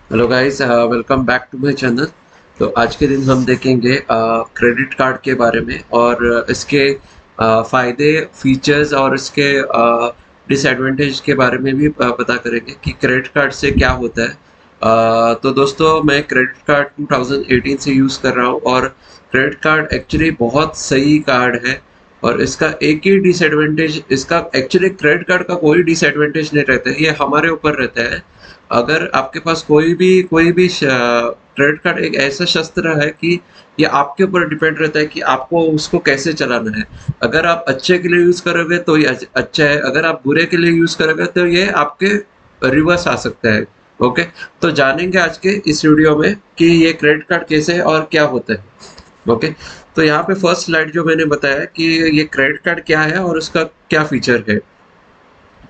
Hello guys, welcome back to my channel. तो आज के दिन हम देखेंगे क्रेडिट कार्ड के बारे में और इसके फ़ायदे, फीचर्स और इसके डिसएडवांटेज के बारे में भी पता करेंगे कि क्रेडिट कार्ड से क्या होता है। तो दोस्तों, मैं क्रेडिट कार्ड 2018 से यूज़ कर रहा हूँ और क्रेडिट कार्ड एक्चुअली बहुत सही कार्ड है। और इसका एक ही डिसएडवांटेज, इसका एक्चुअली क्रेडिट कार्ड का कोई डिसएडवांटेज नहीं रहता है, ये हमारे ऊपर रहता है। अगर आपके पास कोई भी क्रेडिट कार्ड एक ऐसा शस्त्र है कि ये आपके ऊपर डिपेंड रहता है कि आपको उसको कैसे चलाना है। अगर आप अच्छे के लिए यूज़ करोगे तो ये अच्छा है, अगर आप बुरे के लिए यूज़ करोगे तो ये आपके रिवर्स आ सकता है। ओके, तो जानेंगे आज के इस वीडियो में कि ये क्रेडिट कार्ड कैसे है और क्या होता है। ओके, तो यहाँ पे फर्स्ट स्लाइड जो मैंने बताया कि ये क्रेडिट कार्ड क्या है और उसका क्या फीचर है।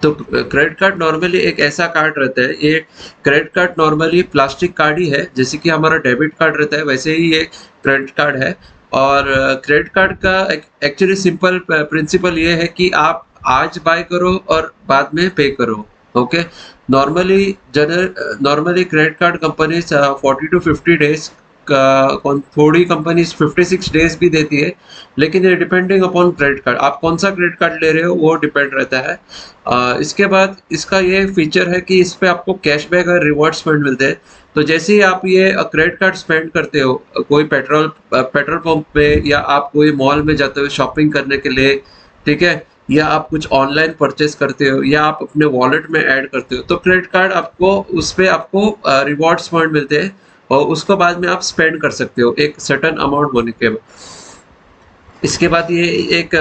तो क्रेडिट कार्ड नॉर्मली एक ऐसा कार्ड रहता है, ये credit card normally plastic card ही है, जैसे कि हमारा डेबिट कार्ड रहता है वैसे ही ये क्रेडिट कार्ड है। और क्रेडिट कार्ड का एक्चुअली सिंपल प्रिंसिपल ये है कि आप आज बाय करो और बाद में पे करो। Okay, normally credit card companies 40 to 50 days का, थोड़ी कंपनीज 56 डेज भी देती है, लेकिन ये डिपेंडिंग अपॉन क्रेडिट कार्ड, आप कौन सा क्रेडिट कार्ड ले रहे हो वो डिपेंड रहता है। इसके बाद इसका ये फीचर है कि इस पे आपको कैशबैक और रिवॉर्ड्स पॉइंट मिलते हैं। तो जैसे ही आप ये क्रेडिट कार्ड स्पेंड करते हो, कोई पेट्रोल पंप पे या आप कोई मॉल में जाते हो शॉपिंग करने के लिए, ठीक है, या आप कुछ ऑनलाइन परचेस करते हो या आप अपने वॉलेट में ऐड करते हो, तो क्रेडिट कार्ड आपको उस पे आपको रिवॉर्ड्स पॉइंट मिलते हैं और उसको बाद में आप स्पेंड कर सकते हो एक सर्टेन अमाउंट होने के बाद। इसके बाद ये एक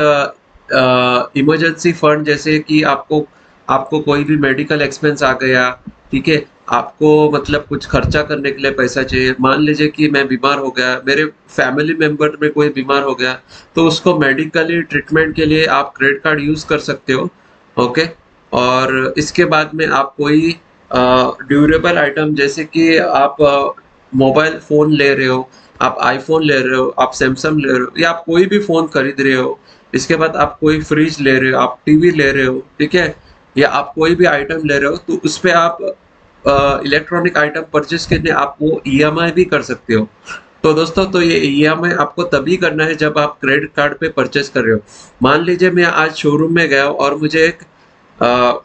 इमरजेंसी फंड, जैसे कि आपको आपको कोई भी मेडिकल एक्सपेंस आ गया, ठीक है, आपको मतलब कुछ खर्चा करने के लिए पैसा चाहिए, मान लीजिए कि मैं बीमार हो गया, मेरे फैमिली मेंबर में कोई बीमार हो गया, तो उसको मेडिकली ट्रीटमेंट के लिए आप क्रेडिट कार्ड यूज़ कर सकते हो। ओके, और इसके बाद में आप कोई ड्यूरेबल आइटम, जैसे कि आप मोबाइल फ़ोन ले रहे हो, आप आईफ़ोन ले रहे हो, आप सैमसंग ले रहे हो या आप कोई भी फ़ोन खरीद रहे हो, इसके बाद आप कोई फ्रिज ले रहे हो, आप टीवी ले रहे हो, ठीक है? या आप कोई भी आइटम ले रहे हो, तो उसपे आप इलेक्ट्रॉनिक आइटम परचेज़ करने आप वो ईएमआई भी कर सकते हो। तो दोस्तों, तो ये ईएमआई आपको तभी करना है जब आप क्रेडिट कार्ड पे परचेज़ कर रहे हो। मान लीजिए मैं आज शोरूम में गया और मुझे एक अ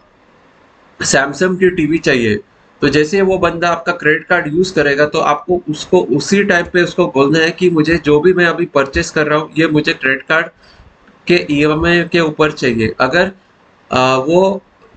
सैमसंग की टीवी चाहिए, तो जैसे वो बंदा आपका क्रेडिट कार्ड यूज़ करेगा, तो आपको उसको उसी टाइम पे उसको बोलना है कि मुझे जो भी मैं अभी परचेज़ कर रहा हूँ, ये मुझे क्रेडिट कार्ड के ईएमआई के ऊपर चाहिए। अगर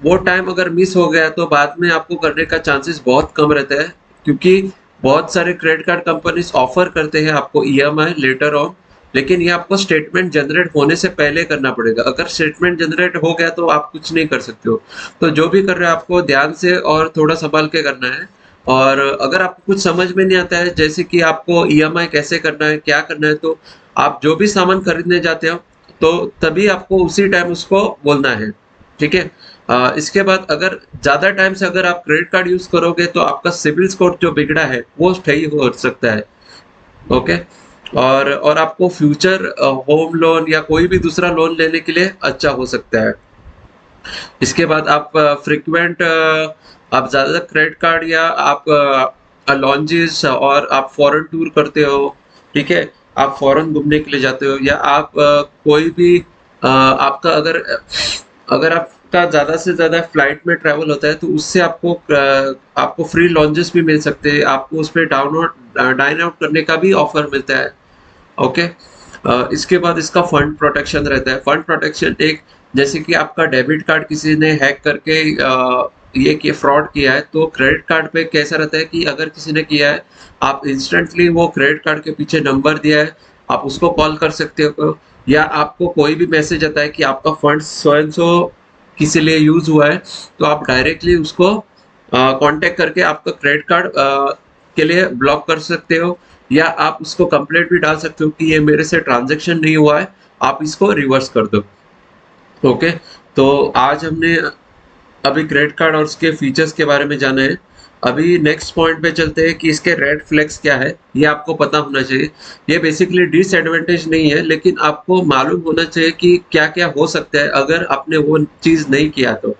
वो टाइम अगर मिस हो गया तो बाद में आपको करने का चांसेस बहुत कम रहता है, क्योंकि बहुत सारे क्रेडिट कार्ड कंपनीज़ ऑफ़र करते हैं आपको ईएमआई लेटर ऑन, लेकिन ये आपको स्टेटमेंट जनरेट होने से पहले करना पड़ेगा। अगर स्टेटमेंट जनरेट हो गया तो आप कुछ नहीं कर सकते हो। तो जो भी कर रहे हो आपको ध्यान से और थोड़ा सँभल के करना है। और अगर आपको कुछ समझ में नहीं आता है, जैसे कि आपको ईएमआई कैसे करना है, क्या करना है, तो आप जो भी सामान खरीदने जाते हो, तो तभी आपको उसी टाइम उसको बोलना है, ठीक है? इसके बाद अगर ज़्यादा टाइम से अगर आप क्रेडिट कार्ड यूज़ करोगे तो आपका सिबिल स्कोर जो बिगड़ा है, वो सही हो सकता है। ओके, और आपको फ्यूचर होम लोन या कोई भी दूसरा लोन लेने के लिए अच्छा हो सकता है। इसके बाद आप फ्रीक्वेंट आप ज़्यादा क्रेडिट कार्ड या आप लॉन्जेस और आप फॉरेन टूर करते हो, ठीक है? आप फॉरेन घूमने के लिए जाते हो या आप कोई भी आपका अगर आपका ज़्यादा से ज़्यादा फ्लाइट में ट्रैवल होता है, तो उससे आपको फ्री लॉन्जेस भी मिल सकते हैं, आपको उसपे डाइन आउट करने का भी ऑफ़र मिलता है। ओके, इसके बाद इसका फंड प्रोटेक्शन रहता है। फंड प्रोटेक्शन एक, जैसे कि आपका डेबिट कार्ड किसी ने हैक करके ये कि फ्रॉड किया है, तो क्रेडिट कार्ड पे कैसा रहता है कि अगर किसी ने किया है, आप इंस्टेंटली वो क्रेडिट कार्ड के पीछे नंबर दिया है, आप उसको कॉल कर सकते हो, या आपको कोई भी मैसेज आता है कि आपका फंड सो एंड सो किसी लिए यूज़ हुआ है, तो आप डायरेक्टली उसको कॉन्टैक्ट करके आपका क्रेडिट कार्ड के लिए ब्लॉक कर सकते हो, या आप उसको कंप्लेंट भी डाल सकते हो कि ये मेरे से ट्रांज़ैक्शन नहीं हुआ है, आप इसको रिवर्स कर दो। ओके, तो आज हमने अभी क्रेडिट कार्ड और उसके फीचर्स के बारे में जाना है। अभी नेक्स्ट पॉइंट पे चलते हैं कि इसके रेड फ्लैग्स क्या है, ये आपको पता होना चाहिए। ये बेसिकली डिसएडवांटेज नहीं है, लेकिन आपको मालूम होना चाहिए कि क्या-क्या हो सकता है अगर आपने वो चीज़ नहीं किया तो।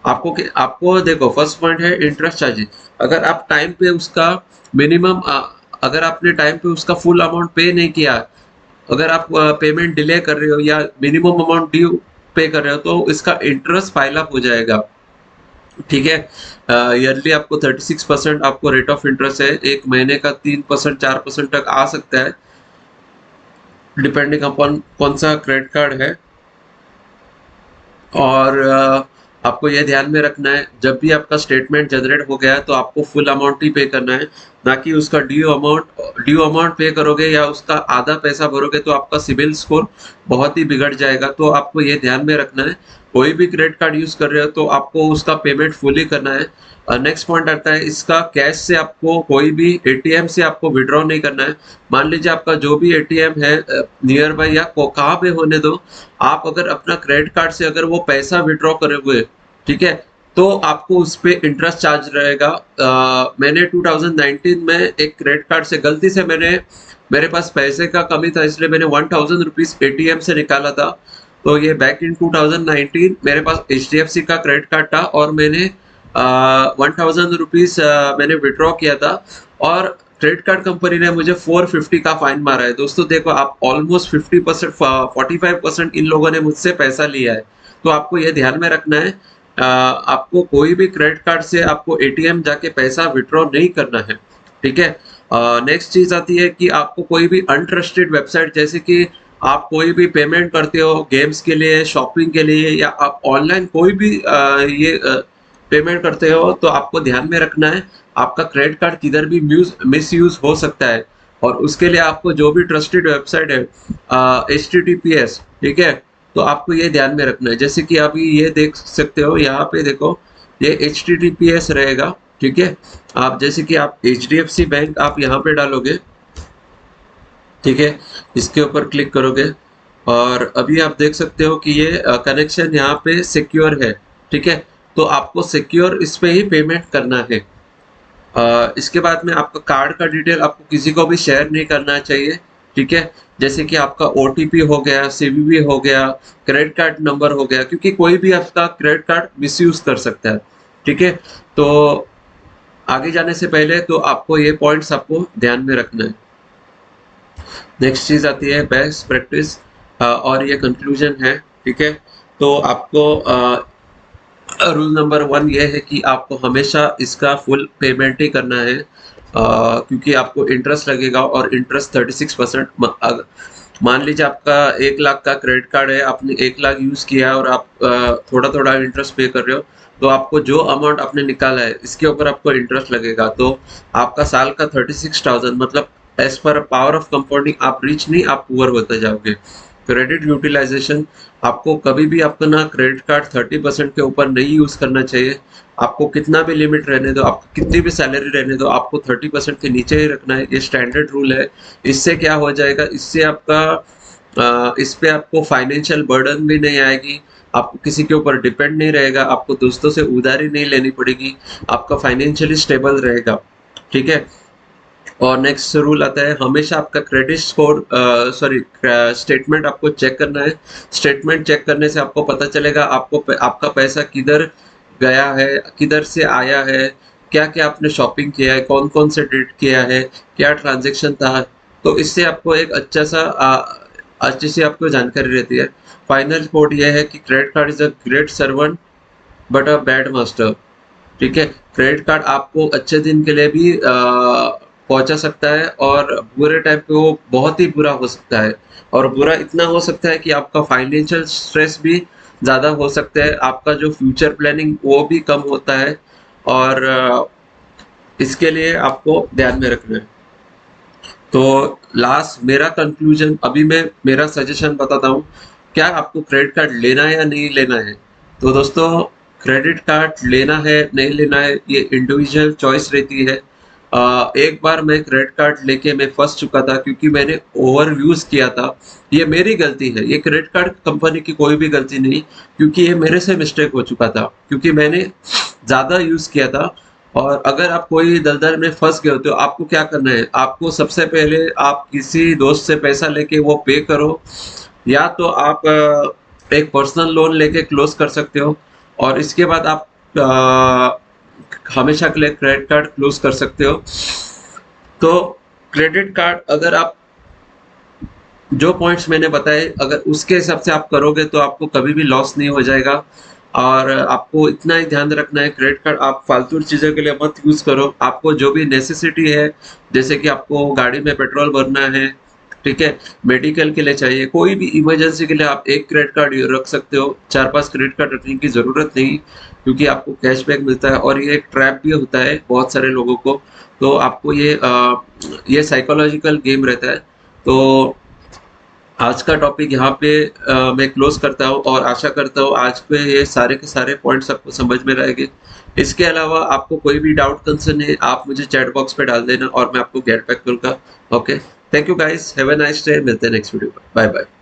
आपको देखो, फर्स्ट पॉइंट है इंटरेस्ट चार्जेस। अगर आप टाइम पे उसका मिनिमम अगर आपने टाइम पे उसका फुल अमाउंट पे नहीं किया, अगर आप पेमेंट डिले कर रहे हो या मिनिमम अमाउंट ड्यू पे कर रहे हो, तो इसका इंटरेस्ट पाइल अप हो जाएगा। ठीक है, ईयरली आपको 36% आपको रेट ऑफ इंटरेस्ट है, एक महीने का 3% 4% तक आ सकता है, डिपेंडिंग अपॉन कौन सा क्रेडिट कार्ड है। और आपको यह ध्यान में रखना है, जब भी आपका स्टेटमेंट जनरेट हो गया है तो आपको फुल अमाउंट ही पे करना है, ना कि उसका ड्यू अमाउंट पे करोगे या उसका आधा पैसा भरोगे तो आपका सिबिल स्कोर बहुत ही बिगड़ जाएगा। तो आपको ये ध्यान में रखना है, कोई भी क्रेडिट कार्ड यूज कर रहे हो तो आपको उसका पेमेंट फुली करना है। नेक्स्ट पॉइंट आता है इसका, कैश से आपको कोई भी एटीएम से आपको विड्रॉ नहीं करना है। मान लीजिए आपका जो भी एटीएम है नियर बाय या कहाँ पे होने दो, आप अगर अपना क्रेडिट कार्ड से अगर वो पैसा विड्रॉ करोगे, ठीक है, तो आपको उस पे इंटरेस्ट चार्ज रहेगा। मैंने 2019 में एक क्रेडिट कार्ड से गलती से मेरे पास पैसे का कमी था, इसलिए मैंने 1000 रुपीज एटीएम से निकाला था। तो ये बैक इन 2019 मेरे पास एचडीएफसी का क्रेडिट कार्ड था और मैंने 1000 रुपीज मैंने विड्रॉ किया था, और क्रेडिट कार्ड कंपनी ने मुझे 450 का फाइन मारा है। दोस्तों देखो, आप ऑलमोस्ट 50% 45% इन लोगों ने मुझसे पैसा लिया है। तो आपको यह ध्यान में रखना है, आपको कोई भी क्रेडिट कार्ड से आपको एटीएम जाके पैसा विड्रॉ नहीं करना है। ठीक है, नेक्स्ट चीज आती है कि आपको कोई भी अनट्रस्टेड वेबसाइट, जैसे कि आप कोई भी पेमेंट करते हो गेम्स के लिए, शॉपिंग के लिए, या आप ऑनलाइन कोई भी ये पेमेंट करते हो, तो आपको ध्यान में रखना है आपका क्रेडिट कार्ड किधर भी मिस यूज हो सकता है। और उसके लिए आपको जो भी ट्रस्टेड वेबसाइट है HTTPS, ठीक है, तो आपको ये ध्यान में रखना है। जैसे कि अभी ये देख सकते हो, यहाँ पे देखो, ये HTTPS रहेगा। ठीक है, आप जैसे कि आप HDFC बैंक आप यहाँ पे डालोगे, ठीक है, इसके ऊपर क्लिक करोगे और अभी आप देख सकते हो कि ये कनेक्शन यहाँ पे सिक्योर है। ठीक है, तो आपको सिक्योर इस पे ही पेमेंट करना है। इसके बाद में आपका कार्ड का डिटेल आपको किसी को भी शेयर नहीं करना चाहिए। ठीक है, जैसे कि आपका OTP हो गया, CVV हो गया, क्रेडिट कार्ड नंबर हो गया, क्योंकि कोई भी आपका क्रेडिट कार्ड मिसयूज कर सकता है। ठीक है, तो आगे जाने से पहले तो आपको ये पॉइंट्स आपको ध्यान में रखना है। नेक्स्ट चीज आती है बेस्ट प्रैक्टिस, और ये कंक्लूजन है। ठीक है, तो आपको रूल नंबर 1 ये है कि आपको हमेशा इसका फुल पेमेंट ही करना है, क्योंकि आपको इंटरेस्ट लगेगा, और इंटरेस्ट 36%। मान लीजिए आपका 1 लाख का क्रेडिट कार्ड है, आपने 1 लाख यूज किया और आप थोड़ा थोड़ा इंटरेस्ट पे कर रहे हो, तो आपको जो अमाउंट आपने निकाला है इसके ऊपर आपको इंटरेस्ट लगेगा। तो आपका साल का 36,000, मतलब एज पर पावर ऑफ कंपाउंडिंग आप रिच नहीं, आप पुअर होते जाओगे। क्रेडिट यूटिलाइजेशन, आपको कभी भी अपना क्रेडिट कार्ड 30% के ऊपर नहीं यूज करना चाहिए। आपको कितना भी लिमिट रहने दो, आपको कितनी भी सैलरी रहने दो, आपको 30% के नीचे ही रखना है। ये स्टैंडर्ड रूल है। इससे क्या हो जाएगा, इससे आपका इस पे आपको फाइनेंशियल बर्डन भी नहीं आएगी, आपको किसी के ऊपर डिपेंड नहीं रहेगा, आपको दोस्तों से उधारी नहीं लेनी पड़ेगी, आपका फाइनेंशियली स्टेबल रहेगा। ठीक है, और नेक्स्ट रूल आता है, हमेशा आपका क्रेडिट स्कोर स्टेटमेंट आपको चेक करना है। स्टेटमेंट चेक करने से आपको पता चलेगा आपका पैसा किधर गया है, किधर से आया है, क्या क्या आपने शॉपिंग किया है, कौन कौन से डेट किया है, क्या ट्रांजेक्शन था। तो इससे आपको एक अच्छी सी आपको जानकारी रहती है। फाइनल कोड यह है कि credit card is a great servant but a bad master. ठीक है, क्रेडिट कार्ड आपको अच्छे दिन के लिए भी पहुंचा सकता है, और बुरे टाइम पे वो बहुत ही बुरा हो सकता है, और बुरा इतना हो सकता है कि आपका फाइनेंशियल स्ट्रेस भी ज़्यादा हो सकता है, आपका जो फ्यूचर प्लानिंग वो भी कम होता है, और इसके लिए आपको ध्यान में रखना है। तो लास्ट मेरा कंक्लूजन, अभी मैं मेरा सजेशन बताता हूँ, क्या आपको क्रेडिट कार्ड लेना है या नहीं लेना है। तो दोस्तों, क्रेडिट कार्ड लेना है नहीं लेना है ये इंडिविजुअल चॉइस रहती है। एक बार मैं क्रेडिट कार्ड लेके मैं फंस चुका था, क्योंकि मैंने ओवर यूज किया था। ये मेरी गलती है, ये क्रेडिट कार्ड कंपनी की कोई भी गलती नहीं, क्योंकि ये मेरे से मिस्टेक हो चुका था, क्योंकि मैंने ज़्यादा यूज किया था। और अगर आप कोई दलदल में फंस गए हो तो आपको क्या करना है, आपको सबसे पहले आप किसी दोस्त से पैसा लेके वो पे करो, या तो आप एक पर्सनल लोन लेके क्लोज कर सकते हो, और इसके बाद आप हमेशा के लिए क्रेडिट कार्ड क्लोज कर सकते हो। तो क्रेडिट कार्ड अगर आप जो पॉइंट्स मैंने बताए अगर उसके हिसाब से आप करोगे तो आपको कभी भी लॉस नहीं हो जाएगा। और आपको इतना ही ध्यान रखना है, क्रेडिट कार्ड आप फालतू चीज़ों के लिए मत यूज़ करो। आपको जो भी नेसेसिटी है, जैसे कि आपको गाड़ी में पेट्रोल भरना है, ठीक है, मेडिकल के लिए चाहिए, कोई भी इमरजेंसी के लिए आप एक क्रेडिट कार्ड रख सकते हो। 4-5 क्रेडिट कार्ड रखने की ज़रूरत नहीं, क्योंकि आपको कैशबैक मिलता है और ये एक ट्रैप भी होता है बहुत सारे लोगों को। तो आपको ये साइकोलॉजिकल गेम रहता है। तो आज का टॉपिक यहाँ पे मैं क्लोज करता हूँ और आशा करता हूँ आज पे ये सारे के सारे पॉइंट्स आपको समझ में रहेंगे। इसके अलावा आपको कोई भी डाउट कंसर्न है आप मुझे चैट बॉक्स पे डाल देना और मैं आपको गेट बैक करूँगा। Okay, thank you guys, have a nice day, मिलते हैं नेक्स्ट वीडियो पर, बाय बाय।